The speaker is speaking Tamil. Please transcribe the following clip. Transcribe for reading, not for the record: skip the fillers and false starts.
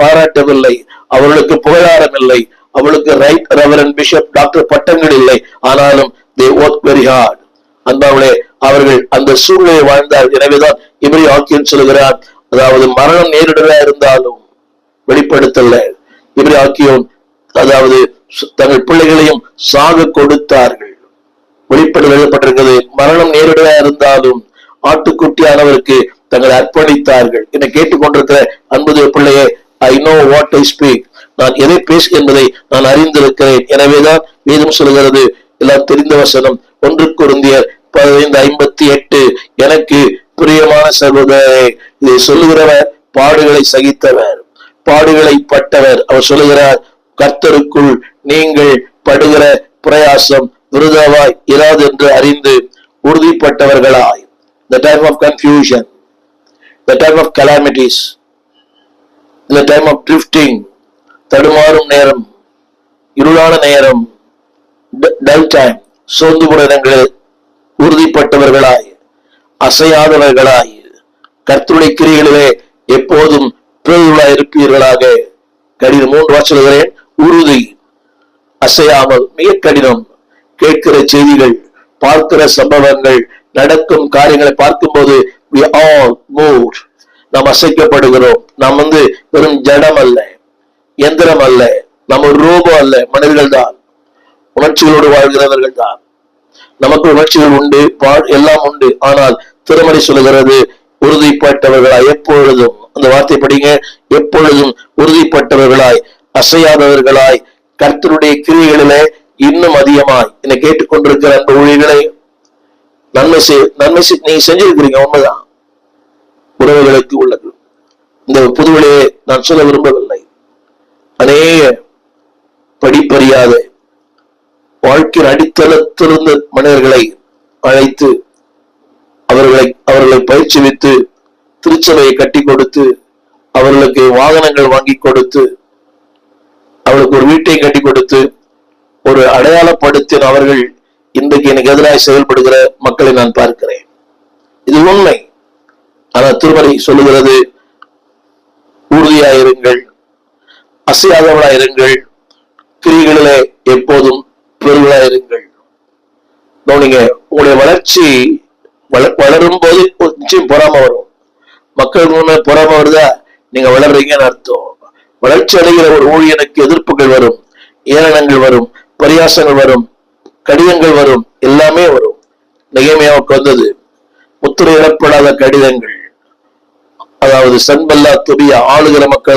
பாராட்டவில்லை, அவர்களுக்கு புகழாரம் இல்லை, அவளுக்கு ரைட் ரெவரண்ட் பிஷப் டாக்டர் பட்டங்கள் இல்லை. ஆனாலும் they work very hard. அன்பாவளே, அவர்கள் அந்த சூழ்நிலையை வாழ்ந்தார். எனவேதான் இப்ரேய ஆக்கியன் சொல்கிறார், அதாவது மரணம் நேரிடவே இருந்தாலும் வெளிப்படுத்தல. இப்ரேய ஆக்கியோன் அதாவது தங்கள் பிள்ளைகளையும் சாக கொடுத்தார்கள். வெளிப்படுத்தல் எழுதப்பட்டிருக்கிறது, மரணம் நேரிடவே இருந்தாலும் ஆட்டுக்குட்டியானவருக்கு தங்களை அர்ப்பணித்தார்கள். என்னை கேட்டுக்கொண்டிருக்கிற அன்புடைய பிள்ளையே, I know what I speak. நான் எதை பேசு என்பதை நான் அறிந்திருக்கிறேன். எனவேதான் வேதம் சொல்கிறது, எல்லாம் தெரிந்த வசனம் 1 கொரிந்தியர் 15:58, எனக்கு பிரியமான சகோதரரே, இதை சொல்லுகிறவர் பாடுகளை சகித்தவர், பாடுகளை பட்டவர். அவர் சொல்லுகிறார், கர்த்தருக்குள் நீங்கள் படுகிற பிரயாசம் விருதாவாய் இராது என்று அறிந்து உறுதிப்பட்டவர்களாய். The time of confusion, the time of calamities, the time of drifting, தடுமாறும் நேரம், இருளான நேரம், dull time, சோர்ந்து போன இடங்களில் உறுதிப்பட்டவர்களாய், அசையாதவர்களாய், கர்த்தருடைய கிரியைகளிலே எப்போதும் பிரபுவாய் இருப்பீர்களாக. கடினம் 3 வாசல்கிறேன். உறுதி, அசையாமல், மிக கடினம். கேட்கிற செய்திகள், பார்க்கிற சம்பவங்கள், நடக்கும் காரியங்களை பார்க்கும்போது we all move. நாம் அசைக்கப்படுகிறோம். நாம் வெறும் ஜடம் அல்ல, எந்திரம் அல்ல, நம்ம ரோபோ அல்ல, மனிதர்கள் தான், உணர்ச்சிகளோடு வாழ்கிறவர்கள் தான். நமக்கு உணர்ச்சிகள் உண்டு, எல்லாம் உண்டு. ஆனால் திருமறை சொல்லுகிறது, உறுதிப்பட்டவர்களாய் எப்பொழுதும், அந்த வார்த்தை படிங்க, எப்பொழுதும் உறுதிப்பட்டவர்களாய், அசையாதவர்களாய், கர்த்தருடைய கிரியைகளிலே இன்னும் அதிகமாய். என்னை கேட்டுக்கொண்டிருக்கிற அந்த ஊழியர்களை, நன்மை நீங்க செஞ்சிருக்கிறீங்க, உண்மைதான். உறவுகளுக்கு உள்ளது. இந்த புதுவெளியை நான் சொல்ல விரும்பவில்லை. அநேக படிப்பறியாத வாழ்க்கையின் அடித்தளத்திலிருந்த மனிதர்களை அழைத்து அவர்களை பயிற்சிவித்து திருச்சபையை கட்டி கொடுத்து அவர்களுக்கு வாகனங்கள் வாங்கி கொடுத்து அவர்களுக்கு ஒரு வீட்டை கட்டி கொடுத்து ஒரு அடையாளப்படுத்தின அவர்கள் இன்றைக்கு எனக்கு எதிராக செயல்படுகிற மக்களை நான் பார்க்கிறேன். இது உண்மை. ஆனால் திருமறை சொல்லுகிறது, உறுதியாயிருங்கள், அசையாதவர்களாயிருங்கள், கிரிகளிலே எப்போதும் பெருகளாயிருங்கள். நீங்க உங்களுடைய வளர்ச்சி வளரும் போது நிச்சயம் பொறாம வரும். மக்கள் முன்ன பொறாம வருதா, நீங்க வளர்றீங்கன்னு அர்த்தம். வளர்ச்சி அடைகிற ஒரு ஊழியனுக்கு எதிர்ப்புகள் வரும், ஏளனங்கள் வரும், பரியாசங்கள் வரும், கடிதங்கள் வரும், எல்லாமே வரும். நெகேமியாவுக்கு வந்தது முத்திரையிடப்படாத கடிதங்கள். அதாவது சன்பல்லா தொபியா ஆளுகிற மக்கள்